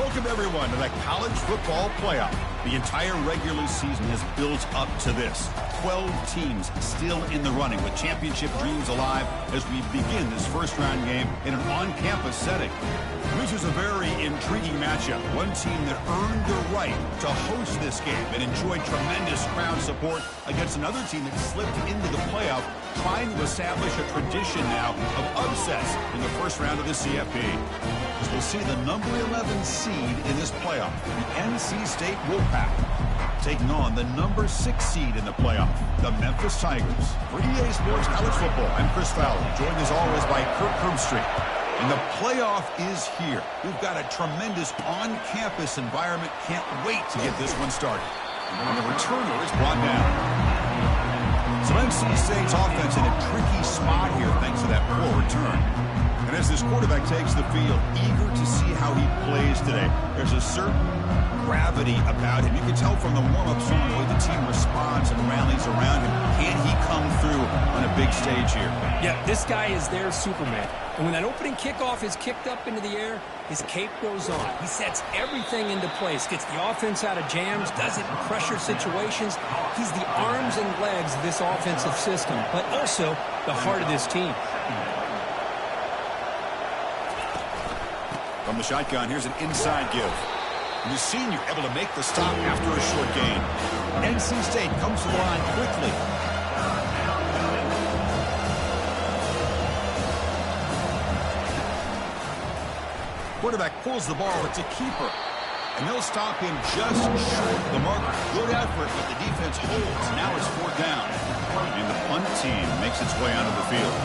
Welcome, everyone, to the College Football Playoff. The entire regular season has built up to this. 12 teams still in the running with championship dreams alive as we begin this first-round game in an on-campus setting. This is a very intriguing matchup. One team that earned the right to host this game and enjoyed tremendous crowd support against another team that slipped into the playoff, trying to establish a tradition now of upsets in the first round of the CFP. As we'll see the number 11 seed in this playoff, the NC State Wolfpack, taking on the number 6 seed in the playoff, the Memphis Tigers. For EA Sports College Football, I'm Chris Fowler, joined as always by Kirk Herbstreit. And the playoff is here. We've got a tremendous on-campus environment. Can't wait to get this one started. And the returner is brought down. So NC State's offense in a tricky spot here thanks to that poor return. And as this quarterback takes the field, eager to see how he plays today, there's a certain gravity about him. You can tell from the warm-up song the way the team responds and rallies around him. Can he come through on a big stage here? Yeah, this guy is their Superman. And when that opening kickoff is kicked up into the air, his cape goes on. He sets everything into place, gets the offense out of jams, does it in pressure situations. He's the arms and legs of this offensive system, but also the heart of this team. From the shotgun, here's an inside give. And the senior able to make the stop after a short gain. NC State comes to the line quickly. Quarterback pulls the ball. It's a keeper. And they'll stop him just short of the marker. Good effort, but the defense holds. Now it's 4th down. And the punt team makes its way onto the field.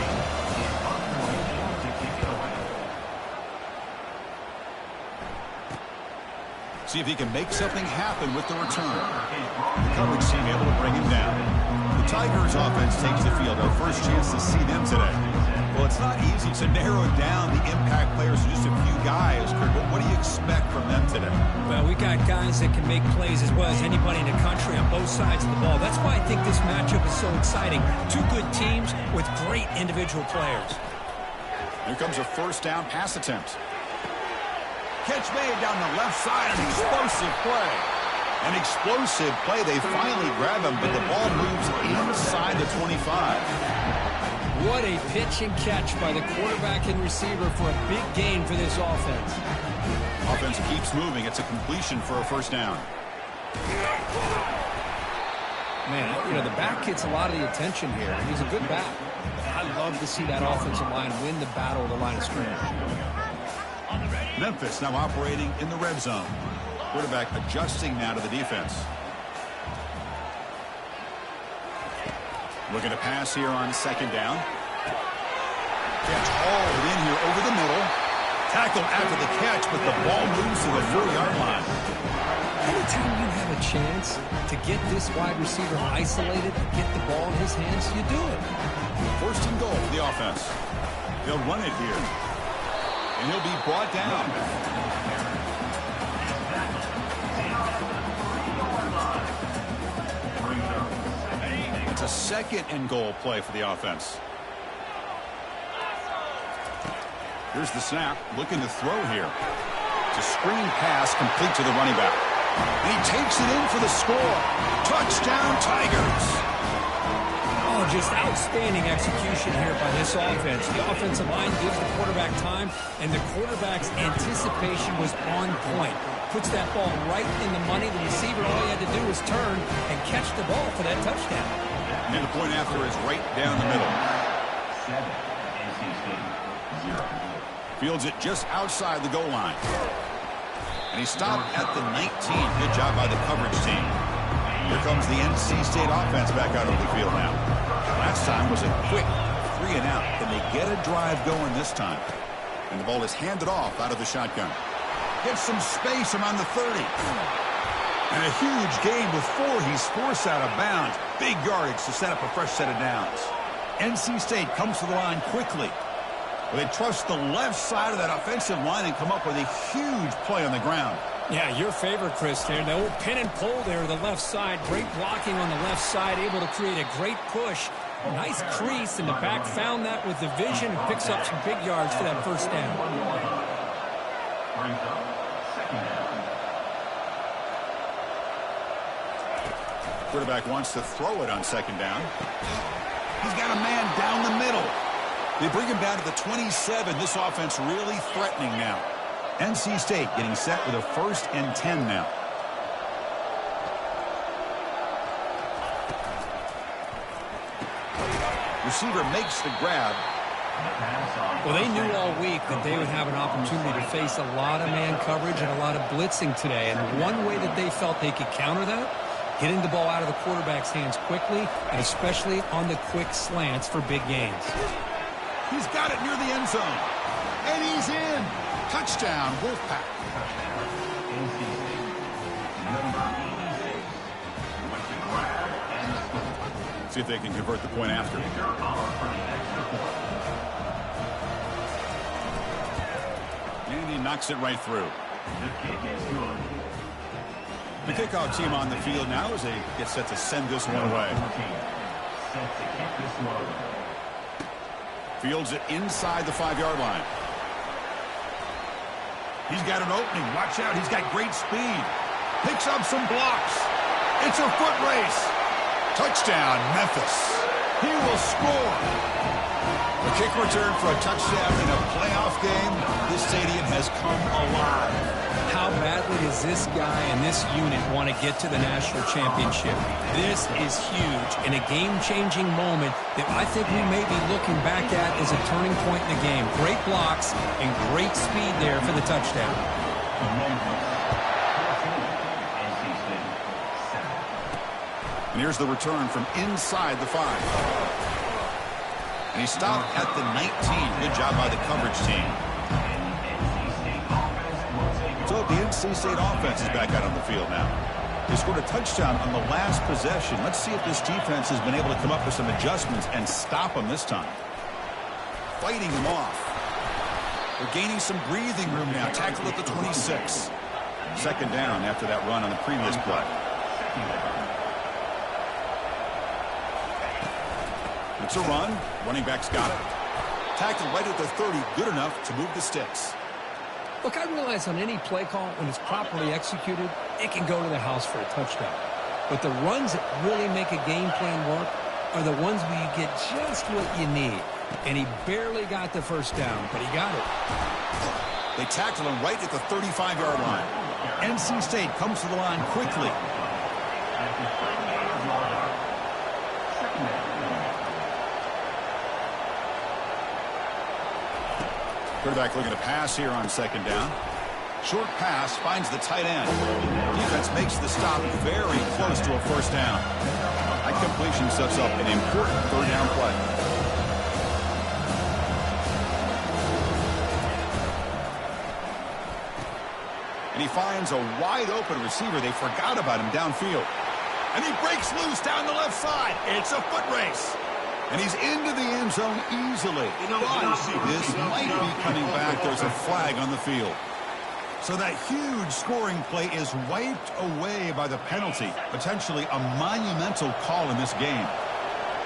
See if he can make something happen with the return. The coverage team able to bring him down. The Tigers offense takes the field. Our first chance to see them today. Well, it's not easy to narrow down the impact players to just a few guys, Kurt, but what do you expect from them today? Well, we got guys that can make plays as well as anybody in the country on both sides of the ball. That's why I think this matchup is so exciting. Two good teams with great individual players. Here comes a first down pass attempt. Catch made down the left side, an explosive play. An explosive play. They finally grab him, but the ball moves inside the 25. What a pitch and catch by the quarterback and receiver for a big gain for this offense. Offense keeps moving. It's a completion for a first down. Man, you know, the back gets a lot of the attention here. He's a good back. I love to see that offensive line win the battle of the line of scrimmage. Memphis now operating in the red zone. Quarterback adjusting now to the defense. Looking to pass here on 2nd down. Catch hauled in here over the middle. Tackled after the catch, but the ball moves to the 4-yard line. Anytime you have a chance to get this wide receiver isolated and get the ball in his hands, you do it. 1st and goal for the offense. They'll run it here. And he'll be brought down. It's a 2nd and goal play for the offense. Here's the snap. Looking to throw here. It's a screen pass complete to the running back. And he takes it in for the score. Touchdown, Tigers. Oh, just outstanding execution here by this offense. The offensive line gives the quarterback time, and the quarterback's anticipation was on point. Puts that ball right in the money. The receiver, all he had to do was turn and catch the ball for that touchdown. And the point after is right down the middle. 0. Fields it just outside the goal line. And he stopped at the 19. Good job by the coverage team. Here comes the NC State offense back out of the field now. Last time was a quick 3 and out. Can they get a drive going this time? And the ball is handed off out of the shotgun. Gets some space around the 30. And a huge gain with 4. He's forced out of bounds. Big yardage to set up a fresh set of downs. NC State comes to the line quickly. They trust the left side of that offensive line and come up with a huge play on the ground. Yeah, your favorite, Chris, there. The old pin and pull there to the left side. Great blocking on the left side, able to create a great push. Nice crease, and the back found that with the vision and picks up some big yards for that first down. Second down. Quarterback wants to throw it on second down. He's got a man down the middle. They bring him down to the 27. This offense really threatening now. NC State getting set with a 1st and 10 now. Receiver makes the grab. Well, they knew all week that they would have an opportunity to face a lot of man coverage and a lot of blitzing today. And one way that they felt they could counter that, getting the ball out of the quarterback's hands quickly, and especially on the quick slants for big gains. He's got it near the end zone. And he's in. Touchdown, Wolfpack. See if they can convert the point after. And he knocks it right through. The kickoff team on the field now as they get set to send this one away. Fields it inside the 5-yard line. He's got an opening. Watch out. He's got great speed. Picks up some blocks. It's a foot race. Touchdown, Memphis. He will score. A kick return for a touchdown in a playoff game. This stadium has come alive. How badly does this guy and this unit want to get to the national championship? This is huge and a game-changing moment that I think we may be looking back at as a turning point in the game. Great blocks and great speed there for the touchdown. And here's the return from inside the 5. And he stopped at the 19. Good job by the coverage team. So the NC State offense is back out on the field now. They scored a touchdown on the last possession. Let's see if this defense has been able to come up with some adjustments and stop them this time. Fighting them off. They're gaining some breathing room now. Tackled at the 26. Second down after that run on the previous play. It's a run. Running back's got it. Tackled right at the 30. Good enough to move the sticks. Look, I realize on any play call, when it's properly executed, it can go to the house for a touchdown. But the runs that really make a game plan work are the ones where you get just what you need. And he barely got the first down, but he got it. They tackle him right at the 35-yard line. NC State comes to the line quickly. Quarterback looking to pass here on second down. Short pass finds the tight end. Defense makes the stop very close to a first down. That completion sets up an important third down play. And he finds a wide open receiver. They forgot about him downfield. And he breaks loose down the left side. It's a foot race. And he's into the end zone easily. This might be coming back. There's a flag on the field. So that huge scoring play is wiped away by the penalty. Potentially a monumental call in this game.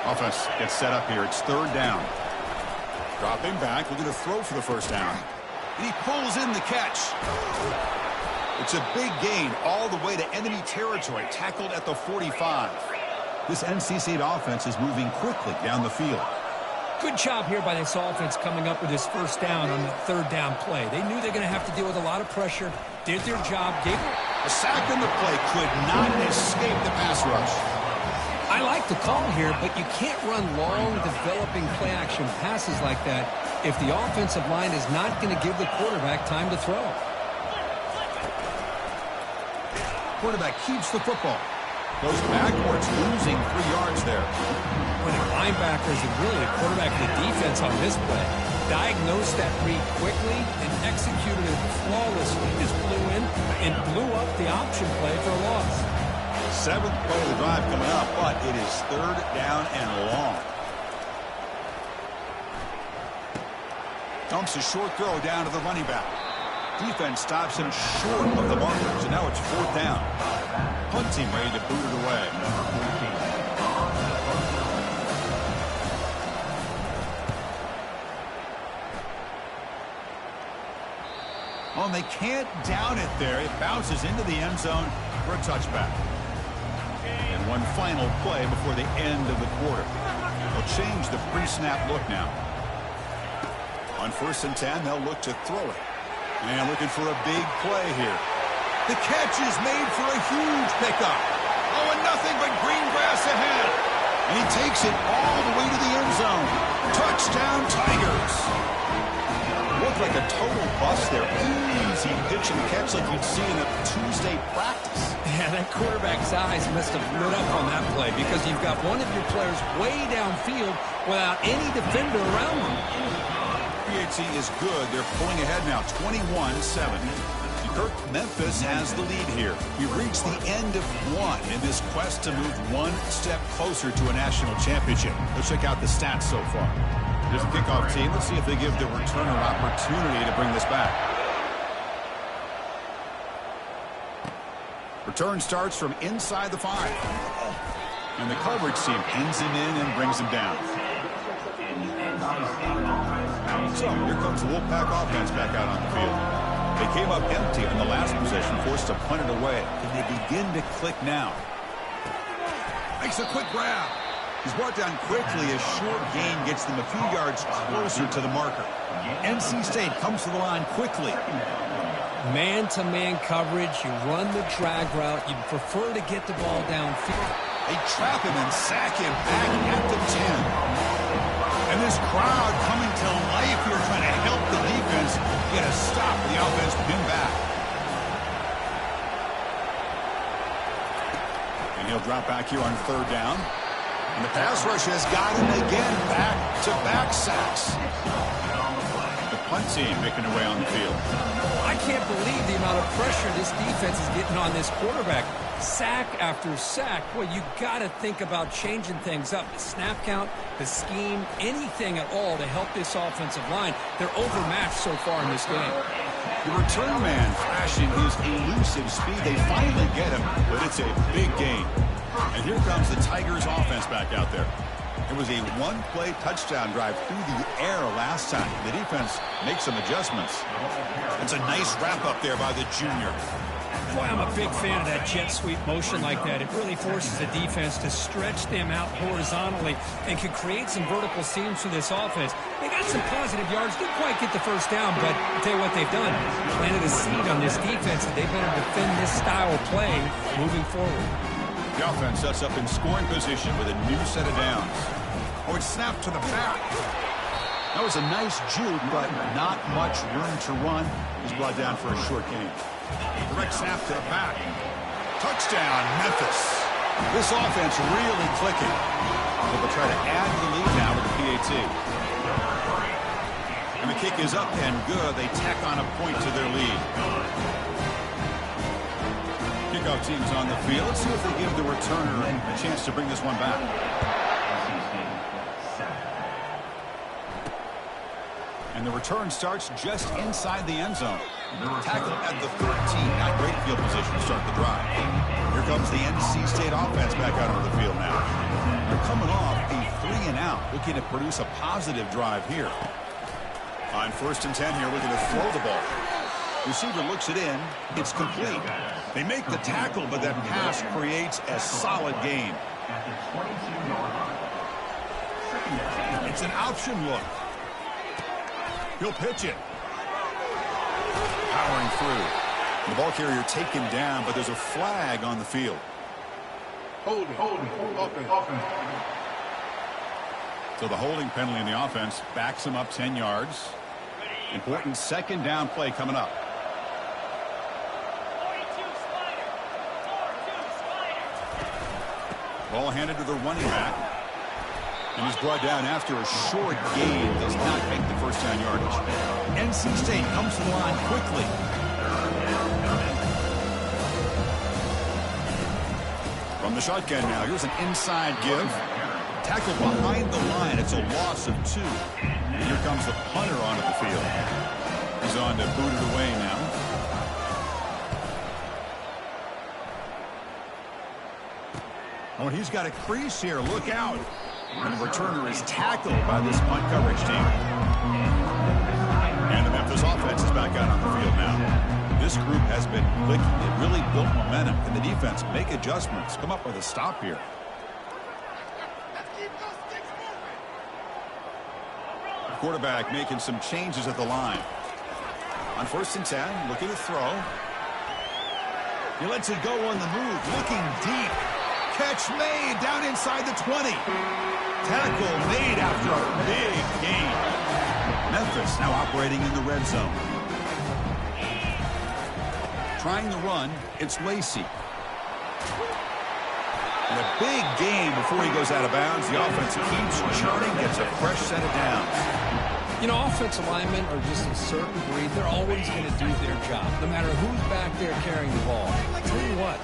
Offense gets set up here. It's third down. Dropping back. We're going to throw for the first down. And he pulls in the catch. It's a big gain all the way to enemy territory. Tackled at the 45. This NC State offense is moving quickly down the field. Good job here by this offense coming up with this first down on the third down play. They knew they're going to have to deal with a lot of pressure. Did their job. Gave a sack on the play. Could not escape the pass rush. I like the call here, but you can't run long, developing play-action passes like that if the offensive line is not going to give the quarterback time to throw. Quarterback keeps the football. Goes backwards, losing 3 yards there. When the linebackers and really the quarterback, the defense on this play, diagnosed that read quickly and executed it flawlessly. Just flew in and blew up the option play for a loss. 7th play of the drive coming up, but it is third down and long. Dumps a short throw down to the running back. Defense stops him short of the markers, and now it's fourth down. Punt team ready to boot it away. Oh, and they can't down it there. It bounces into the end zone for a touchback. And one final play before the end of the quarter. They'll change the pre-snap look now. On 1st and 10, they'll look to throw it. And looking for a big play here. The catch is made for a huge pickup. Oh, and nothing but green grass ahead. And he takes it all the way to the end zone. Touchdown, Tigers. Looked like a total bust there. Easy pitch and catch like you'd see in a Tuesday practice. Yeah, that quarterback's eyes must have lit up on that play because you've got one of your players way downfield without any defender around them. PAT is good. They're pulling ahead now, 21-7. Kirk, Memphis has the lead here. We've reached the end of one in this quest to move one step closer to a national championship. Let's check out the stats so far. There's a kickoff team. Let's see if they give the returner opportunity to bring this back. Return starts from inside the 5. And the coverage team pins him in and brings him down. So here comes the Wolfpack offense back out on the field. They came up empty on the last possession, forced to punt it away. And they begin to click now. Makes a quick grab. He's brought down quickly. A short gain gets them a few yards closer to the marker. NC State comes to the line quickly. Man-to-man coverage. You run the drag route. You prefer to get the ball downfield. They trap him and sack him back at the 10. And this crowd coming to life here trying to help the defense get a stop for the offense to pin back. And he'll drop back here on 3rd down. And the pass rush has got him again. Back-to-back sacks. The punt team making their way on the field. I can't believe the amount of pressure this defense is getting on this quarterback. Sack after sack. Well, you got to think about changing things up. The snap count, the scheme, anything at all to help this offensive line. They're overmatched so far in this game. The return man flashing his elusive speed. They finally get him, but it's a big gain. And here comes the Tigers offense back out there. It was a one-play touchdown drive through the air last time. The defense makes some adjustments. It's a nice wrap-up there by the junior. Boy, I'm a big fan of that jet sweep motion like that. It really forces the defense to stretch them out horizontally and can create some vertical seams for this offense. They got some positive yards. Didn't quite get the first down, but I'll tell you what they've done. Planted a seed on this defense, and they've been able to defend this style of play moving forward. The offense sets up in scoring position with a new set of downs. Oh, it's snapped to the back. That was a nice juke, but not much room to run. He's brought down for a short gain. Direct snap to the back. Touchdown, Memphis. This offense really clicking. So they'll try to add to the lead now with the PAT. And the kick is up and good. They tack on a point to their lead. Kickoff team's on the field. Let's see if they give the returner a chance to bring this one back. And the return starts just inside the end zone. Tackle at the 13. Not great field position to start the drive. Here comes the NC State offense back out onto the field now. They're coming off a 3-and-out, looking to produce a positive drive here. On 1st and 10 here, looking to throw the ball. Receiver looks it in. It's complete. They make the tackle, but that pass creates a solid gain. It's an option look. He'll pitch it. Powering through. The ball carrier taken down, but there's a flag on the field. Holding. So the holding penalty in the offense backs him up 10 yards. Important 2nd down play coming up. Ball handed to the running back. And he's brought down after a short gain. Does not make the first down yardage. NC State comes to the line quickly. From the shotgun now. Here's an inside give. Tackle behind the line. It's a loss of 2. And here comes the punter onto the field. He's on to boot it away now. Oh, and he's got a crease here. Look out. And the returner is tackled by this punt coverage team. And the Memphis offense is back out on the field now. This group has been clicking. It really built momentum. Can the defense make adjustments? Come up with a stop here. The quarterback making some changes at the line. On 1st and 10, looking to throw. He lets it go on the move, looking deep. Catch made down inside the 20. Tackle made after a big gain. Memphis now operating in the red zone. Trying to run, it's Lacy. And a big gain before he goes out of bounds. The offense keeps churning, gets a fresh set of downs. You know, offensive linemen are just a certain breed. They're always going to do their job, no matter who's back there carrying the ball. I tell you what,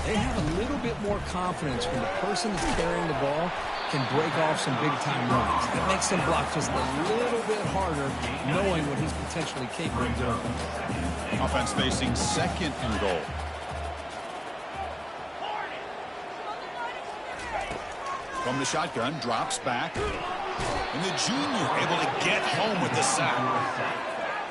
they have a little bit more confidence when the person that's carrying the ball can break off some big-time runs. It makes them block just a little bit harder, knowing what he's potentially capable of doing. Offense facing 2nd and goal. From the shotgun, drops back. And the junior able to get home with the sack.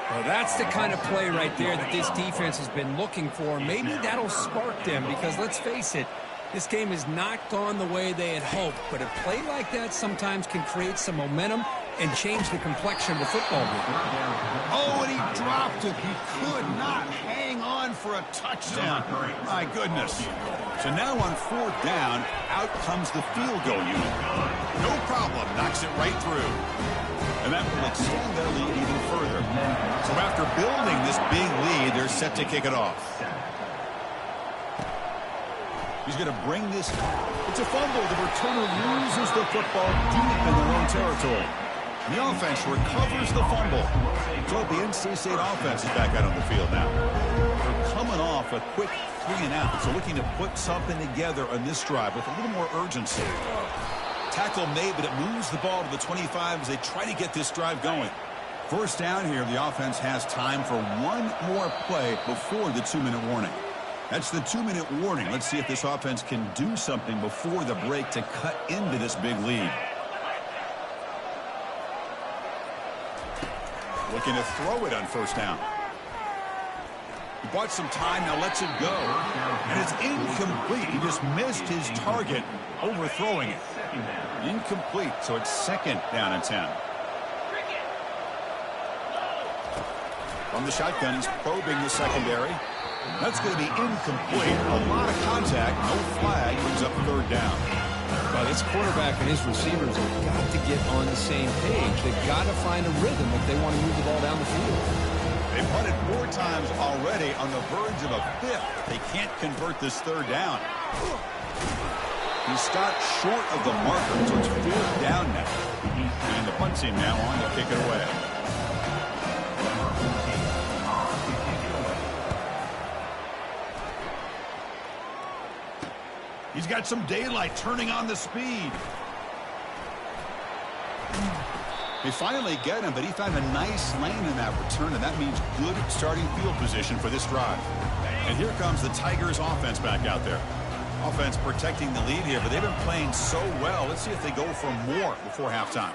Well, that's the kind of play right there that this defense has been looking for. Maybe that'll spark them because, let's face it, this game has not gone the way they had hoped. But a play like that sometimes can create some momentum and change the complexion of the football game. Oh, and he dropped it. He could not hang on for a touchdown. My goodness. So now on 4th down, out comes the field goal unit. No problem. Knocks it right through. And that will extend their lead even further. So after building this big lead, they're set to kick it off. He's going to bring this. It's a fumble. The returner loses the football deep in their own territory. And the offense recovers the fumble. So the NC State offense is back out on the field now. They're coming off a quick 3-and-out. So looking to put something together on this drive with a little more urgency. Tackle made, but it moves the ball to the 25 as they try to get this drive going. 1st down here, the offense has time for one more play before the 2-minute warning. That's the 2-minute warning. Let's see if this offense can do something before the break to cut into this big lead. Looking to throw it on 1st down. He bought some time, now lets it go. And it's incomplete. He just missed his target, overthrowing it. Incomplete, so it's 2nd down and 10. From the shotgun, he's probing the secondary. That's going to be incomplete. A lot of contact, no flag, brings up 3rd down. Well, this quarterback and his receivers have got to get on the same page. They've got to find a rhythm if they want to move the ball down the field. They've punted 4 times already, on the verge of a 5th. They can't convert this 3rd down. He stopped short of the marker, so it's 4th down now. And the punt team now on to kick it away. He's got some daylight, turning on the speed. They finally get him, but he found a nice lane in that return, and that means good starting field position for this drive. And here comes the Tigers offense back out there. Offense protecting the lead here, but they've been playing so well. Let's see if they go for more before halftime.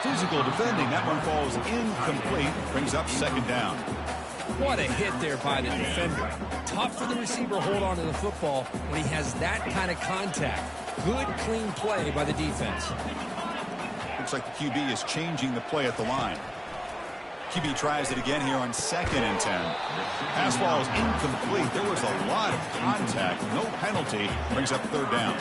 Physical defending. That one falls incomplete. Brings up 2nd down. What a hit there by the defender. Tough for the receiver to hold on to the football when he has that kind of contact. Good, clean play by the defense. Looks like the QB is changing the play at the line. QB tries it again here on 2nd and 10. Pass ball is incomplete. There was a lot of contact. No penalty. Brings up 3rd down.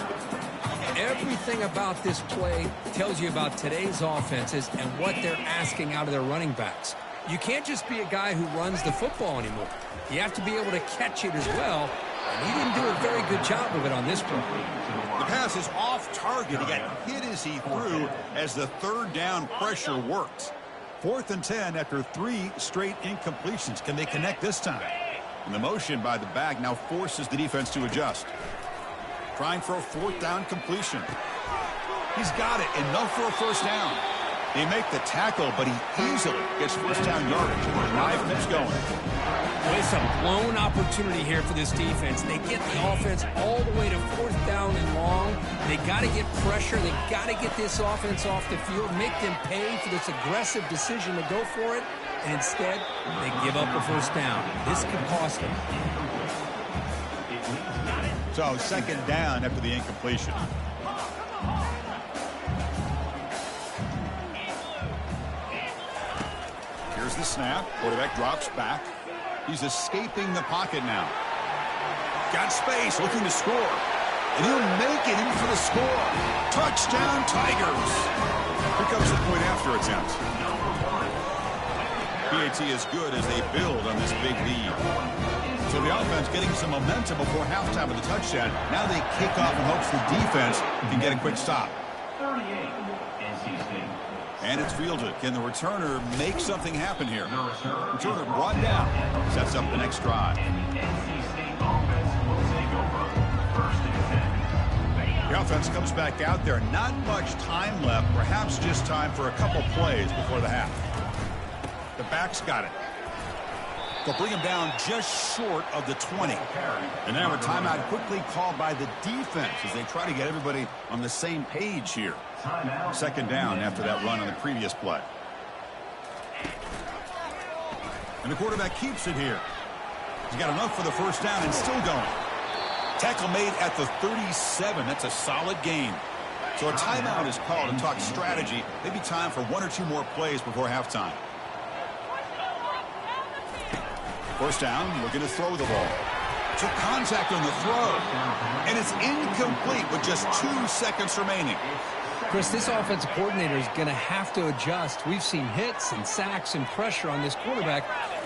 Everything about this play tells you about today's offenses and what they're asking out of their running backs. You can't just be a guy who runs the football anymore. You have to be able to catch it as well, and he didn't do a very good job of it on this play. The pass is off target. He got hit as he threw as the 3rd down pressure works. 4th and 10 after 3 straight incompletions. Can they connect this time? And the motion by the back now forces the defense to adjust. Trying for a 4th down completion. He's got it. Enough for a 1st down. They make the tackle, but he easily gets 1st down yardage. And the drive keeps going. Well, it's a blown opportunity here for this defense. They get the offense all the way to 4th down and long. They got to get pressure. They got to get this offense off the field, make them pay for this aggressive decision to go for it. and instead they give up a first down. This could cost them. So second down after the incompletion. Here's the snap. Quarterback drops back. He's escaping the pocket now. Got space, looking to score. And he'll make it in for the score. Touchdown, Tigers. Here comes the point after attempt. PAT is good as they build on this big lead. So the offense getting some momentum before halftime of the touchdown. Now they kick off in hopes the defense can get a quick stop. And it's fielded. Can the returner make something happen here? Returner brought down. Sets up the next drive. The offense comes back out there. Not much time left. Perhaps just time for a couple plays before the half. The back's got it. They'll bring him down just short of the 20. And now a timeout quickly called by the defense as they try to get everybody on the same page here. Second down after that run on the previous play. And the quarterback keeps it here. He's got enough for the first down and still going. Tackle made at the 37. That's a solid gain. So a timeout is called to talk strategy. Maybe time for one or two more plays before halftime. First down, looking to throw the ball. Took contact on the throw. And it's incomplete with just 2 seconds remaining. Chris, this offensive coordinator is going to have to adjust. We've seen hits and sacks and pressure on this quarterback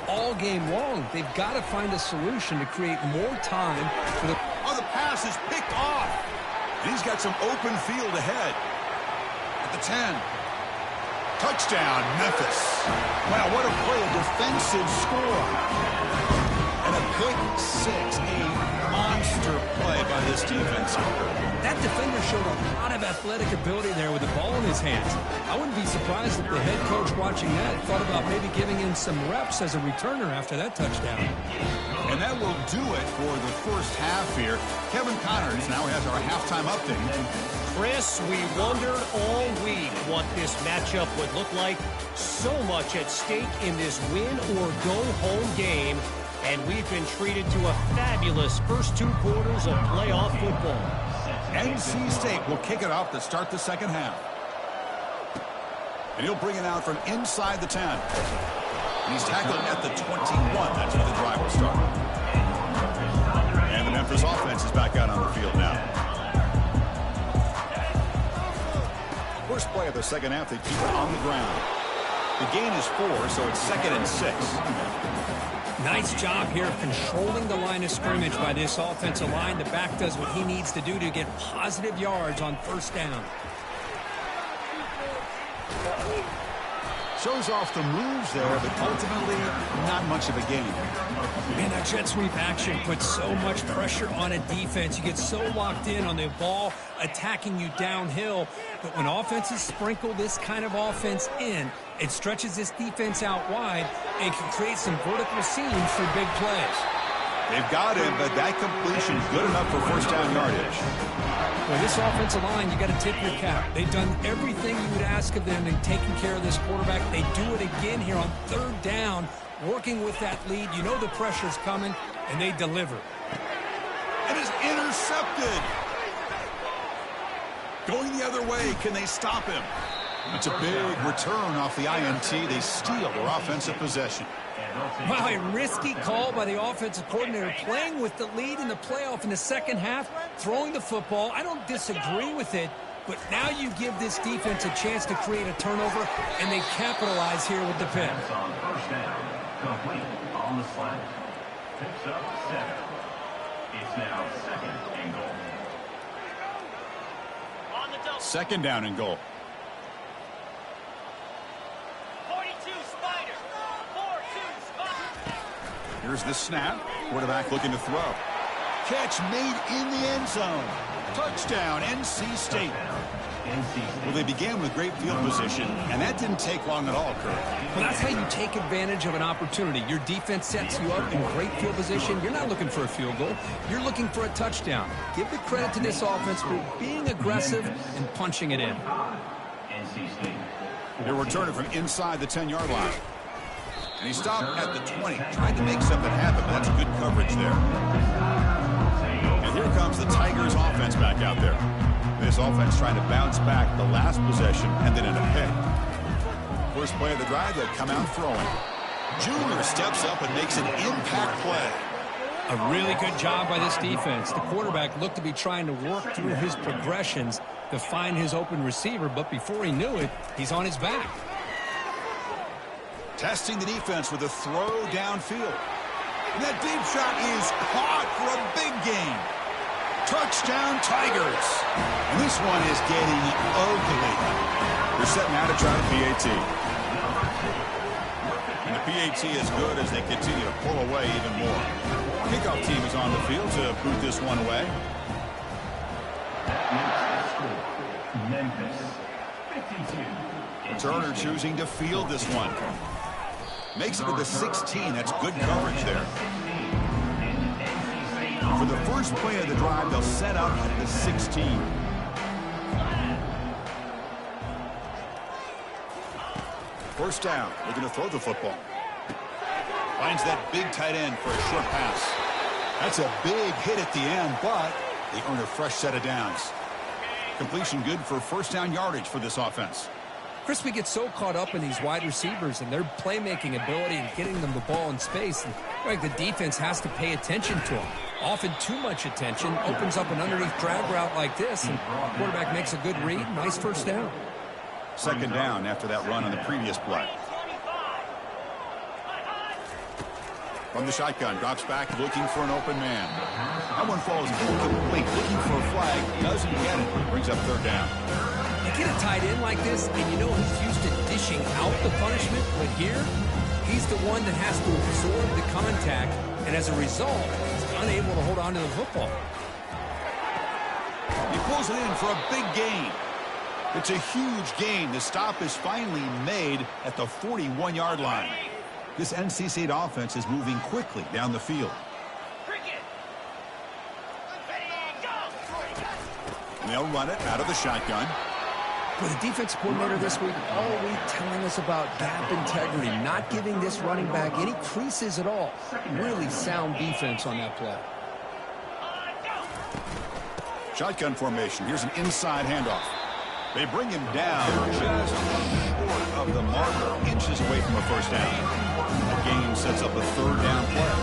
all game long. They've got to find a solution to create more time for the... Oh, the pass is picked off. And he's got some open field ahead. At the 10. Touchdown, Memphis. Wow, what a play, a defensive score. And a pick six, a monster play by this defense. That defender showed a lot of athletic ability there with the ball in his hands. I wouldn't be surprised if the head coach watching that thought about maybe giving him some reps as a returner after that touchdown. And that will do it for the first half here. Kevin Connors now has our halftime update. Chris, we wondered all week what this matchup would look like. So much at stake in this win-or-go-home game. And we've been treated to a fabulous first 2 quarters of playoff football. NC State will kick it off to start the second half. And he'll bring it out from inside the 10. And he's tackled at the 21. That's where the drive will start. And the Memphis offense is back out on the field now. First play of the second half, they keep it on the ground. The gain is 4, so it's 2nd and 6. Nice job here of controlling the line of scrimmage by this offensive line. The back does what he needs to do to get positive yards on first down. Shows off the moves there, but ultimately not much of a gain. Man, that jet sweep action puts so much pressure on a defense. You get so locked in on the ball attacking you downhill. But when offenses sprinkle this kind of offense in, it stretches this defense out wide and can create some vertical seams for big plays. They've got him, but that completion good enough for first down yardage. Well, this offensive line, you got to tip your cap. They've done everything you would ask of them in taking care of this quarterback. They do it again here on third down, working with that lead. You know the pressure's coming, and they deliver. It is intercepted. Going the other way, can they stop him? It's a big return off the INT. They steal their offensive possession. Wow, a risky call by the offensive coordinator, playing with the lead in the playoff in the second half, throwing the football. I don't disagree with it, but now you give this defense a chance to create a turnover, and they capitalize here with the pick. First down, complete on the slant. Picks up 7. It's now 2nd and goal. Second down and goal. Here's the snap. Quarterback looking to throw. Catch made in the end zone. Touchdown, NC State. Well, they began with great field position, and that didn't take long at all, Kurt. Well, that's how you take advantage of an opportunity. Your defense sets you up in great field position. You're not looking for a field goal. You're looking for a touchdown. Give the credit to this offense for being aggressive and punching it in. They're returning from inside the 10-yard line. And he stopped at the 20. Tried to make something happen, but that's good coverage there. And here comes the Tigers offense back out there. This offense trying to bounce back the last possession and then end up ahead. First play of the drive, they'll come out throwing. Junior steps up and makes an impact play. A really good job by this defense. The quarterback looked to be trying to work through his progressions to find his open receiver, but before he knew it, he's on his back. Testing the defense with a throw downfield. And that deep shot is caught for a big gain. Touchdown, Tigers. And this one is getting ugly. They're setting out to try the PAT. And the PAT is good as they continue to pull away even more. Kickoff team is on the field to boot this one away. Memphis 52. Turner choosing to field this one. Makes it to the 16. That's good coverage there. For the first play of the drive, they'll set up at the 16. First down, looking to throw the football. Finds that big tight end for a short pass. That's a big hit at the end, but they earn a fresh set of downs. Completion good for first down yardage for this offense. Chris, we get so caught up in these wide receivers and their playmaking ability and getting them the ball in space. And like the defense has to pay attention to them. Often too much attention opens up an underneath drag route like this, and the quarterback makes a good read. Nice first down. Second down after that run on the previous play. From the shotgun, drops back, looking for an open man. That one falls incomplete, looking for a flag, doesn't get it, brings up third down. You get a tight end like this, and you know he's used to dishing out the punishment, but here, he's the one that has to absorb the contact, and as a result, he's unable to hold on to the football. He pulls it in for a big gain. It's a huge gain. The stop is finally made at the 41-yard line. This NC State offense is moving quickly down the field. And they'll run it out of the shotgun. Well, the defense coordinator this week all week telling us about gap integrity, not giving this running back any creases at all. Really sound defense on that play. Shotgun formation. Here's an inside handoff. They bring him down just short of the marker, inches away from a first down. That gain sets up a third down play.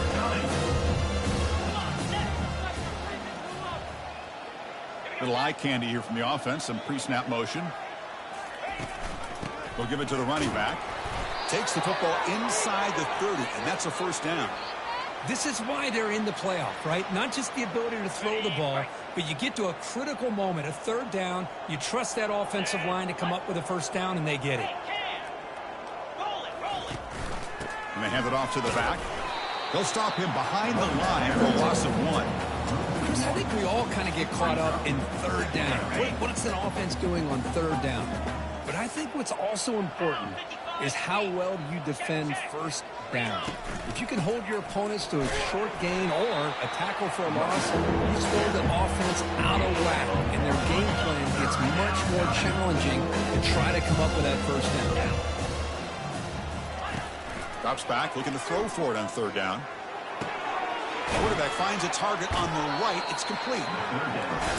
Little eye candy here from the offense, some pre-snap motion. They'll give it to the running back. Takes the football inside the 30, and that's a first down. This is why they're in the playoff, right? Not just the ability to throw the ball, but you get to a critical moment, a third down. You trust that offensive line to come up with a first down, and they get it. And they hand it off to the back. They'll stop him behind the line for a loss of 1. I think we all kind of get caught up in third down. What's an offense doing on third down? But I think what's also important is how well you defend first down. If you can hold your opponents to a short gain or a tackle for a loss, you throw the offense out of whack, and their game plan gets much more challenging to try to come up with that first down. Drops back, looking to throw for it on third down. Quarterback finds a target on the right. It's complete.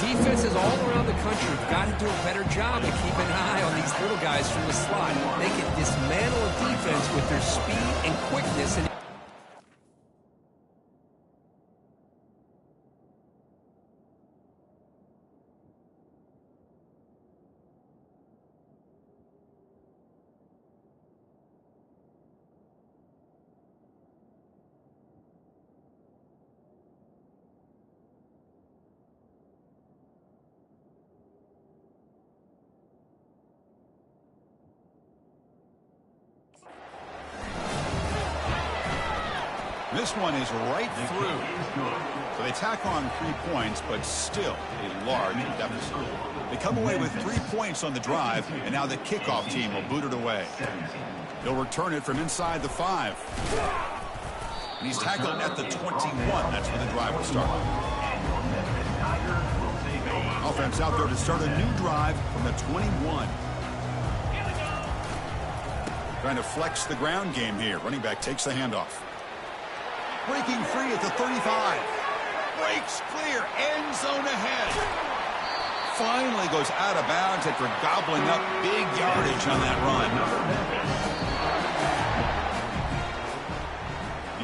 Defenses all around the country have got to do a better job of keeping an eye on these little guys from the slot. They can dismantle a defense with their speed and quickness. And this one is right through. So they tack on 3 points, but still a large deficit. They come away with 3 points on the drive, and now the kickoff team will boot it away. They'll return it from inside the 5. And he's tackled at the 21. That's where the drive will start. Offense out there to start a new drive from the 21. Trying to flex the ground game here. Running back takes the handoff. Breaking free at the 35. Breaks clear. End zone ahead. Finally goes out of bounds after gobbling up big yardage on that run.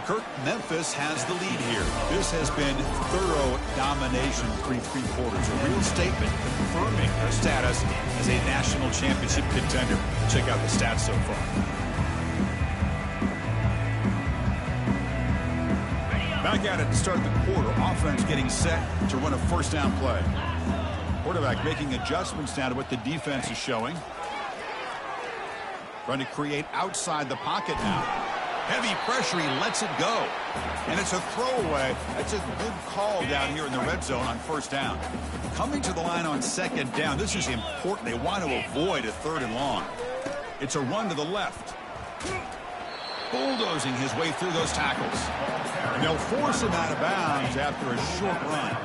Kirk, Memphis has the lead here. This has been thorough domination through 3 quarters. A real statement confirming their status as a national championship contender. Check out the stats so far. Back at it to start the quarter. Offense getting set to run a first down play. Quarterback making adjustments now to what the defense is showing. Trying to create outside the pocket now. Heavy pressure, he lets it go. And it's a throwaway. That's a good call down here in the red zone on first down. Coming to the line on second down, this is important. They want to avoid a 3rd and long. It's a run to the left. Bulldozing his way through those tackles. And they'll force him out of bounds after a short run.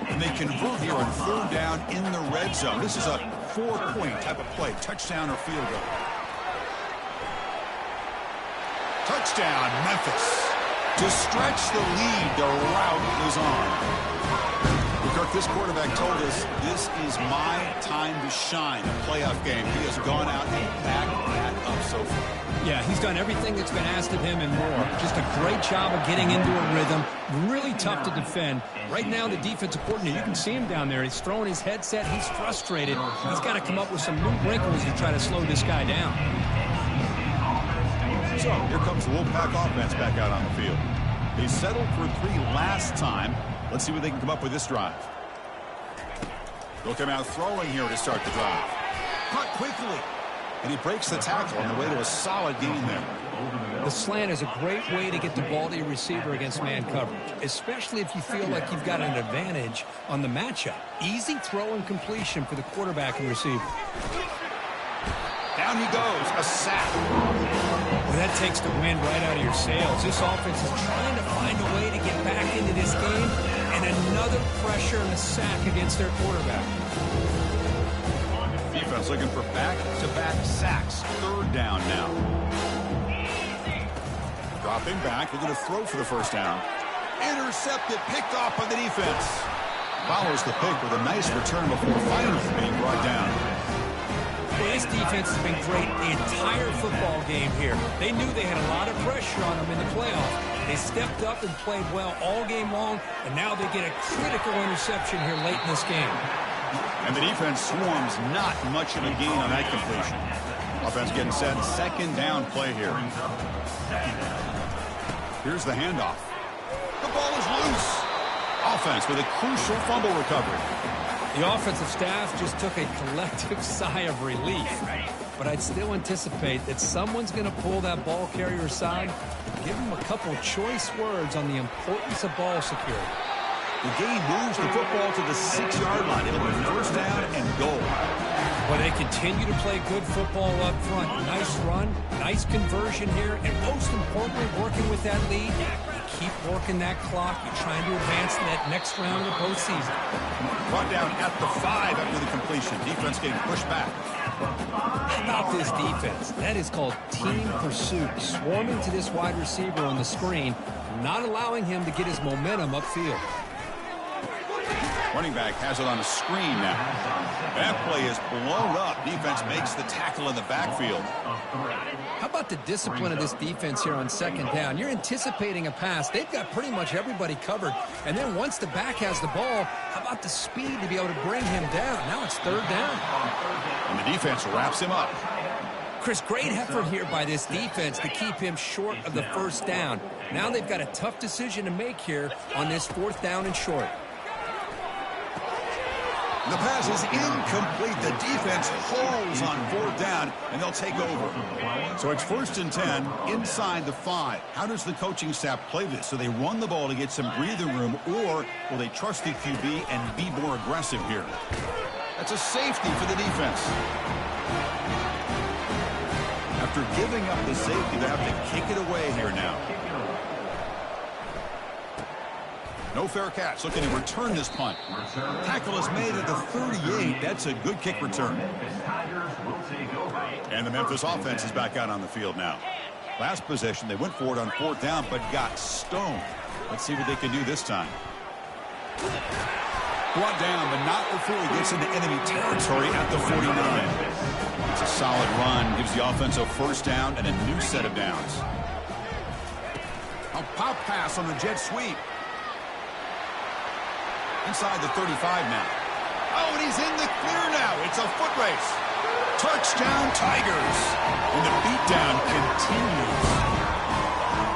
And they convert here on 3rd down in the red zone. This is a 4-point type of play, touchdown or field goal. Touchdown, Memphis. To stretch the lead, the route is on. Kirk, this quarterback told us this is my time to shine. A playoff game. He has gone out and backed that up so far. Yeah, he's done everything that's been asked of him and more. Just a great job of getting into a rhythm. Really tough to defend. Right now, the defensive coordinator, you can see him down there. He's throwing his headset. He's frustrated. He's got to come up with some new wrinkles to try to slow this guy down. So, here comes the Wolfpack offense back out on the field. They settled for 3 last time. Let's see what they can come up with this drive. They'll come out throwing here to start the drive. Caught quickly. And he breaks the tackle on the way to a solid gain there. The slant is a great way to get the ball to your receiver against man coverage, especially if you feel like you've got an advantage on the matchup. Easy throw and completion for the quarterback and receiver. Down he goes, a sack. Well, that takes the wind right out of your sails. This offense is trying to find a way to get back into this game, and another pressure and a sack against their quarterback. Defense looking for back-to-back sacks. 3rd down now. Dropping back, looking to throw for the first down. Intercepted, picked off by the defense. Follows the pick with a nice return before finally being brought down. Well, this defense has been great the entire football game here. They knew they had a lot of pressure on them in the playoffs. They stepped up and played well all game long, and now they get a critical interception here late in this game. And the defense swarms not much of a gain on that completion. Offense getting set, 2nd down play here. Here's the handoff. The ball is loose. Offense with a crucial fumble recovery. The offensive staff just took a collective sigh of relief. But I'd still anticipate that someone's going to pull that ball carrier aside, give him a couple choice words on the importance of ball security. The game moves the football to the 6-yard line. It'll be first down and goal. Well, they continue to play good football up front. Nice run, nice conversion here, and most importantly, working with that lead, you keep working that clock. You're trying to advance to that next round of the postseason. Brought down at the 5 after the completion. Defense getting pushed back. How about this defense? That is called team pursuit. Swarming to this wide receiver on the screen, not allowing him to get his momentum upfield. Running back has it on a screen now. That play is blown up. Defense makes the tackle in the backfield. How about the discipline of this defense here on 2nd down? You're anticipating a pass. They've got pretty much everybody covered. And then once the back has the ball, how about the speed to be able to bring him down? Now it's 3rd down. And the defense wraps him up. Chris, great effort here by this defense to keep him short of the first down. Now they've got a tough decision to make here on this 4th down and short. The pass is incomplete. The defense holds on 4th down, and they'll take over. So it's 1st and 10 inside the 5. How does the coaching staff play this? So they run the ball to get some breathing room, or will they trust the QB and be more aggressive here? That's a safety for the defense. After giving up the safety, they have to kick it away here now. No fair catch. Looking to return this punt. Tackle is made at the 38. That's a good kick return. And the Memphis offense is back out on the field now. Last possession, they went for it on 4th down, but got stoned. Let's see what they can do this time. Brought down, but not before he gets into enemy territory at the 49. It's a solid run. Gives the offense a 1st down and a new set of downs. A pop pass on the jet sweep. Inside the 35 now. Oh, and he's in the clear now. It's a foot race. Touchdown, Tigers. And the beatdown continues.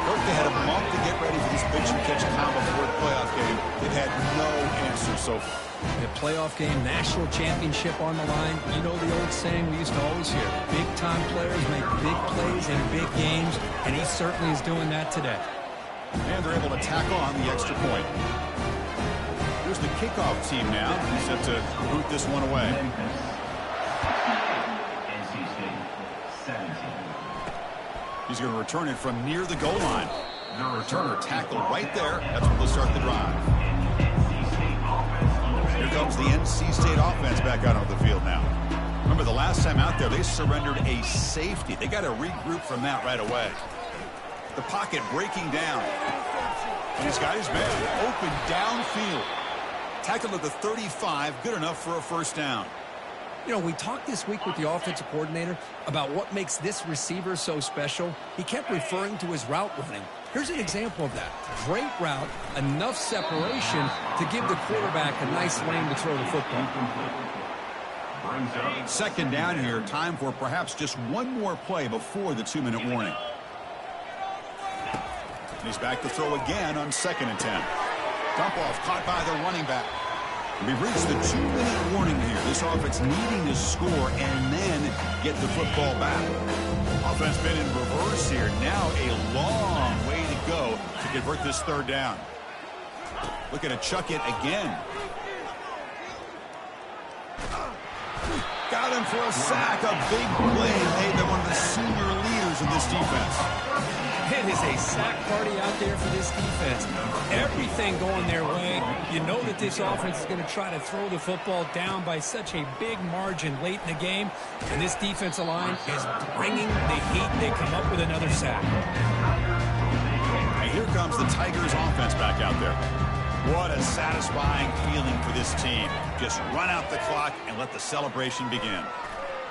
Look, they had a month to get ready for this pitch-and-catch combo for the playoff game. They've had no answer so far. The playoff game, national championship on the line. You know the old saying we used to always hear. Big-time players make big plays in big games, and he certainly is doing that today. And they're able to tack on the extra point. Here's the kickoff team now. He's set to root this one away. NC State 17. He's going to return it from near the goal line. The returner tackled right there. That's where they'll start the drive. Here comes the NC State offense back out on the field now. Remember the last time out there, they surrendered a safety. They got to regroup from that right away. The pocket breaking down. And he's got his man open downfield. Tackled at the 35, good enough for a 1st down. You know, we talked this week with the offensive coordinator about what makes this receiver so special. He kept referring to his route running. Here's an example of that. Great route, enough separation to give the quarterback a nice lane to throw the football. 2nd down here, time for perhaps just one more play before the 2-minute warning. And he's back to throw again on 2nd and 10. Dump off caught by the running back. We've reached the 2-minute warning here. This offense needing to score and then get the football back. Offense been in reverse here. Now a long way to go to convert this 3rd down. Looking to chuck it again. Got him for a sack. A big play made by one of the senior leaders of this defense. It is a sack party out there for this defense. Everything going their way. You know that this offense is going to try to throw the football down by such a big margin late in the game. And this defensive line is bringing the heat. They come up with another sack. And here comes the Tigers offense back out there. What a satisfying feeling for this team. Just run out the clock and let the celebration begin.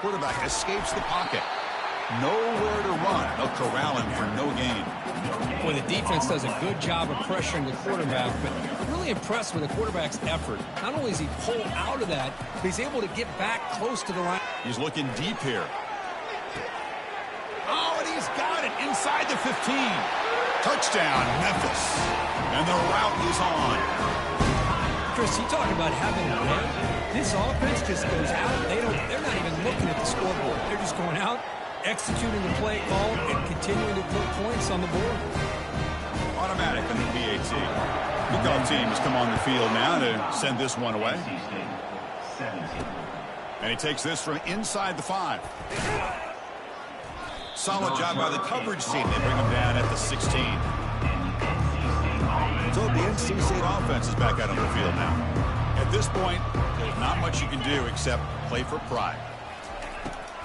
Quarterback escapes the pocket. Nowhere to run. They'll corral him for no gain. Well, the defense does a good job of pressuring the quarterback, but I'm really impressed with the quarterback's effort. Not only is he pulled out of that, but he's able to get back close to the line. He's looking deep here. Oh, and he's got it inside the 15. Touchdown, Memphis. And the route is on. Chris, you talk about having a day. This offense just goes out. They're not even looking at the scoreboard. They're just going out, executing the play call, and continuing to put points on the board. Automatic on the PAT. Kickoff team has come on the field now to send this one away. And he takes this from inside the 5. Solid job by the coverage team. They bring him down at the 16. So the NC State offense is back out on the field now. At this point, there's not much you can do except play for pride.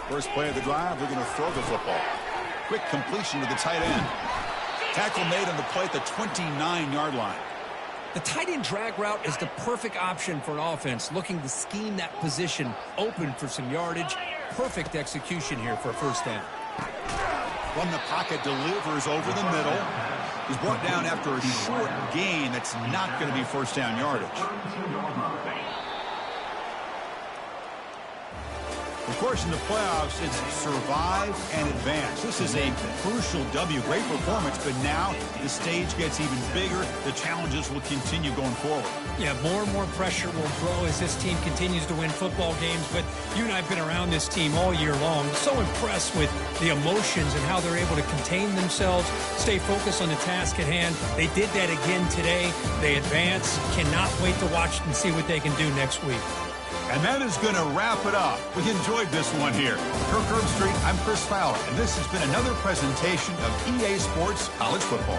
First play of the drive, they're going to throw the football. Quick completion to the tight end. Tackle made on the play at the 29-yard line. The tight end drag route is the perfect option for an offense looking to scheme that position open for some yardage. Perfect execution here for a 1st down. From the pocket, delivers over the middle. He's brought down after a short gain that's not going to be 1st down yardage. Of course, in the playoffs, it's survive and advance. This is a crucial W. Great performance, but now the stage gets even bigger. The challenges will continue going forward. Yeah, more and more pressure will grow as this team continues to win football games. But you and I have been around this team all year long. So impressed with the emotions and how they're able to contain themselves, stay focused on the task at hand. They did that again today. They advance. Cannot wait to watch and see what they can do next week. And that is going to wrap it up. We enjoyed this one here. Kirk Herbstreit, I'm Chris Fowler, and this has been another presentation of EA Sports College Football.